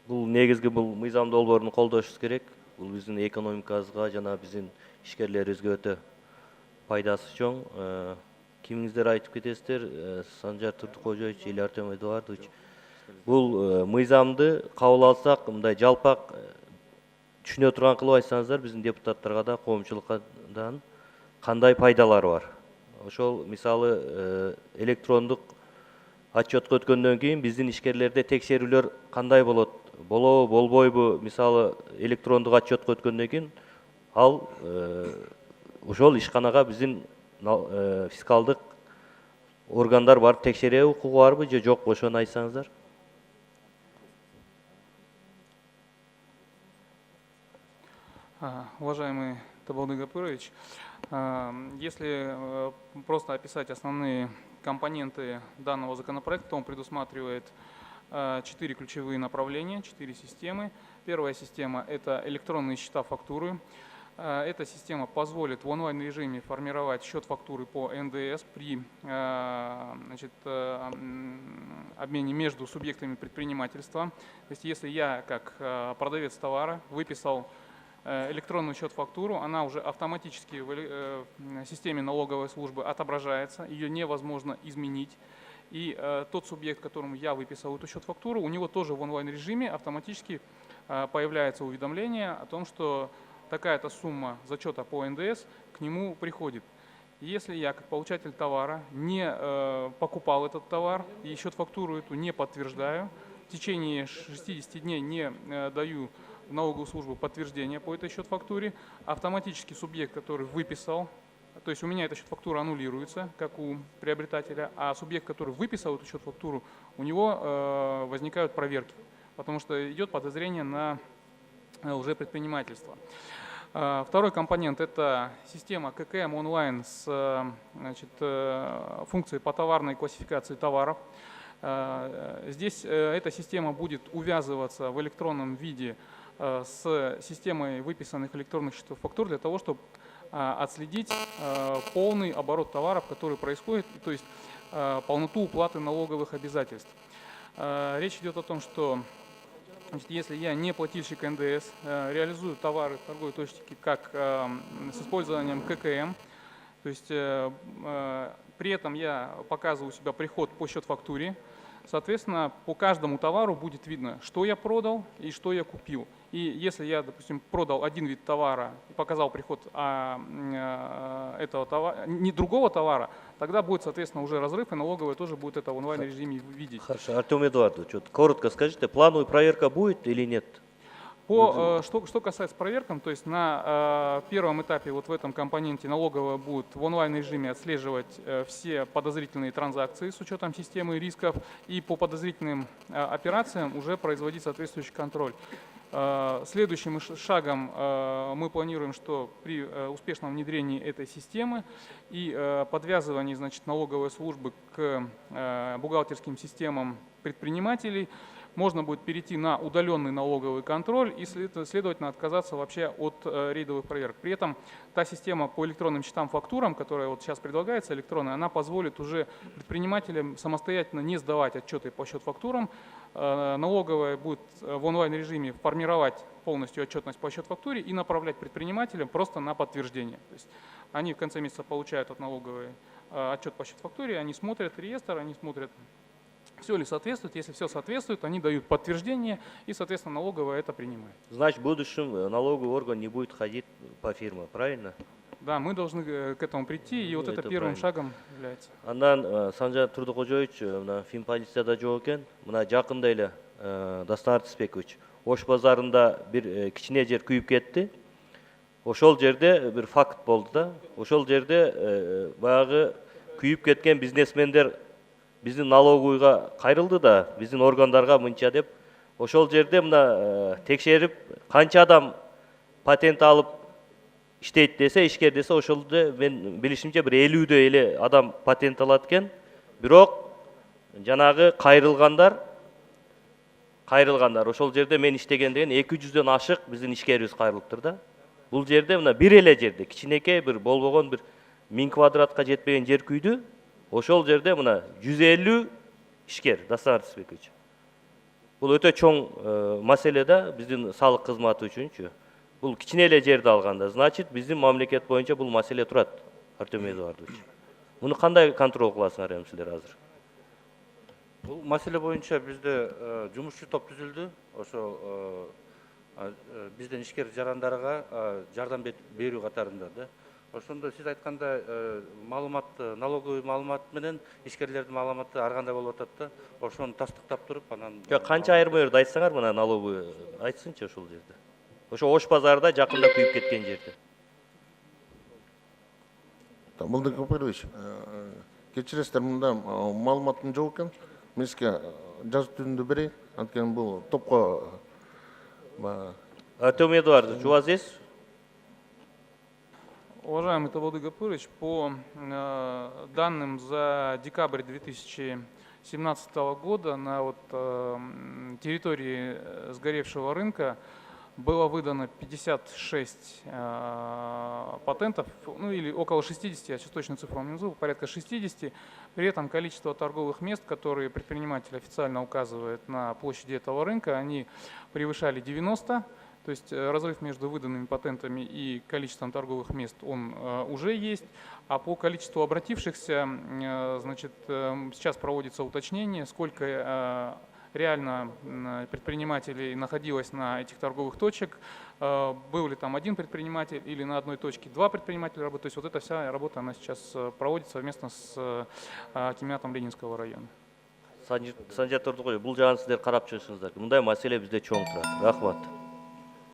Бул негизги бул мыйзам долбоорун колдошубуз керек. Бул биздин экономикабызга жана биздин ишкерлерибизге өтө пайдасы чоң. Кимиңиздер айтып кетесиздер, Санжар Турдукожоевич или Артем Эдуардович. Бул мыйзамды кабыл алсак, мындай жалпак түшүнө турган кылып айтсаңыздар, биздин депутаттарга да, коомчулукка да кандай пайдалары бар? Ошол мисалы электрондук отчетко өткөндөн кийин биздин ишкерлерде текшерүүлөр кандай болот? Болобу, болбойбу? Мисалы электрондук отчетко өткөндөн кийин ал ошол ишканага биздин фискалдык органдар барып текшерүү укугу барбы же жокпу? Ошону айтсаңыздар. Уважаемый Табалды Гапырович, если просто описать основные компоненты данного законопроекта, он предусматривает 4 ключевые направления, 4 системы. Первая система – это электронные счета фактуры. Эта система позволит в онлайн-режиме формировать счет фактуры по НДС при обмене между субъектами предпринимательства. То есть если я, как продавец товара, выписал электронный счет-фактуру, она уже автоматически в системе налоговой службы отображается, ее невозможно изменить. И тот субъект, которому я выписал эту счет-фактуру, у него тоже в онлайн-режиме автоматически появляется уведомление о том, что такая-то сумма зачета по НДС к нему приходит. Если я, как получатель товара, не покупал этот товар и счет-фактуру эту не подтверждаю, в течение 60 дней не даю в налоговую службу подтверждение по этой счет-фактуре, автоматически субъект, который выписал, то есть у меня эта счет-фактура аннулируется, как у приобретателя, а субъект, который выписал эту счет-фактуру, у него возникают проверки, потому что идет подозрение на лжепредпринимательство. Второй компонент – это система ККМ онлайн с функцией по товарной классификации товаров. Здесь эта система будет увязываться в электронном виде с системой выписанных электронных счетов фактур для того, чтобы отследить полный оборот товаров, который происходит, то есть полноту уплаты налоговых обязательств. Речь идет о том, что если я не плательщик НДС, реализую товары в торговой точке как с использованием ККМ, то есть при этом я показываю у себя приход по счет-фактуре, соответственно, по каждому товару будет видно, что я продал и что я купил. И если я, допустим, продал один вид товара и показал приход этого товара, не другого товара, тогда будет, соответственно, уже разрыв, и налоговая тоже будет это в онлайн-режиме видеть. Хорошо. Артем Эдуардович, коротко скажите, плановая проверка будет или нет? Что касается проверкам, то есть на первом этапе вот в этом компоненте налоговая будет в онлайн-режиме отслеживать все подозрительные транзакции с учетом системы рисков и по подозрительным операциям уже производить соответствующий контроль. Следующим шагом мы планируем, что при успешном внедрении этой системы и подвязывании, значит, налоговой службы к бухгалтерским системам предпринимателей можно будет перейти на удаленный налоговый контроль и, следовательно, отказаться вообще от рейдовых проверок. При этом та система по электронным счетам-фактурам, которая вот сейчас предлагается, электронная, она позволит уже предпринимателям самостоятельно не сдавать отчеты по счет-фактурам. Налоговая будет в онлайн-режиме формировать полностью отчетность по счет-фактуре и направлять предпринимателям просто на подтверждение. То есть они в конце месяца получают от налоговой отчет по счет-фактуре, они смотрят реестр, они смотрят, все ли соответствует. Если все соответствует, они дают подтверждение, и, соответственно, налоговая это принимает. Значит, в будущем налоговый орган не будет ходить по фирмам, правильно? Да, мы должны к этому прийти, и вот это первым шагом является. Андан Санжар Турдукожоевич, Финполицияда жок экен, мына жакында эле Дастан Артисбекович Ош базарында бир кичине жер күйүп кетти. Ошол жерде бир факт болду да. Ошол жерде баягы күйүп кеткен бизнесмендер биздин налоговыйга кайрылды да, биздин органдарга мынча деп. Ошол жерде мына текшерип, канча адам патент алып иштейт десе, ишкер десе, ошолда мен билишимче бир 50-дөй эле адам патент алат экен. Бирок жанагы кайрылгандар ошол жерде мен иштеген деген 200дөн ашык биздин ишкерибиз кайрылыптыр да. Бул жерде мына бир эле жерде кичинекей бир болбогон бир 1000 квадратка жетпеген жер күйдү. Ошол жерде мына 150 ишкер, Дастан Артисбекович. Бул өтө чоң маселе да биздин салык кызматы үчүнчү. Бул кичине эле жерди алганда, значит, биздин мамлекет боюнча бул маселе турат, Артем Эдуардович. Муну кандай контроль кыласыңар эми силер азыр? Бул маселе боюнча бизде жумушчу топ түзүлдү. Ошо бизден ишкер жарандарга жардам берүү катарында да. Ошондо сиз айткандай маалыматты, налоговый маалымат менен ишкерлердин маалыматы ар кандай болуп атат да. Ошону тастыктап туруп, анан Канча айырма жерди айтсаңар, мына налоговый айтсынчы ушул жерде. Ошо Ош базарда жакында күйүп кеткен жерде. Мылдык Капырович, кечиресиздер, мында маалыматым жок экен. Мен сизге жазып түрүндө берейин. Анткени бул топко Артем Эдуардович, у вас есть? Уважаемый Табалды Гапырович, по данным за декабрь 2017 года на территории сгоревшего рынка было выдано 56 патентов, ну или около 60, я сейчас точную цифру не назову, порядка 60. При этом количество торговых мест, которые предприниматель официально указывает на площади этого рынка, они превышали 90. То есть разрыв между выданными патентами и количеством торговых мест он уже есть. А по количеству обратившихся, значит, сейчас проводится уточнение, сколько реально предпринимателей находилось на этих торговых точек, был ли там один предприниматель или на одной точке два предпринимателя работают. То есть вот эта вся работа, она сейчас проводится совместно с акиматом Ленинского района. Санжар Турдукулович, бул жагын сиздер карап чыгышыңыздар. Мындай маселе бизде чоң турат. Рахмат.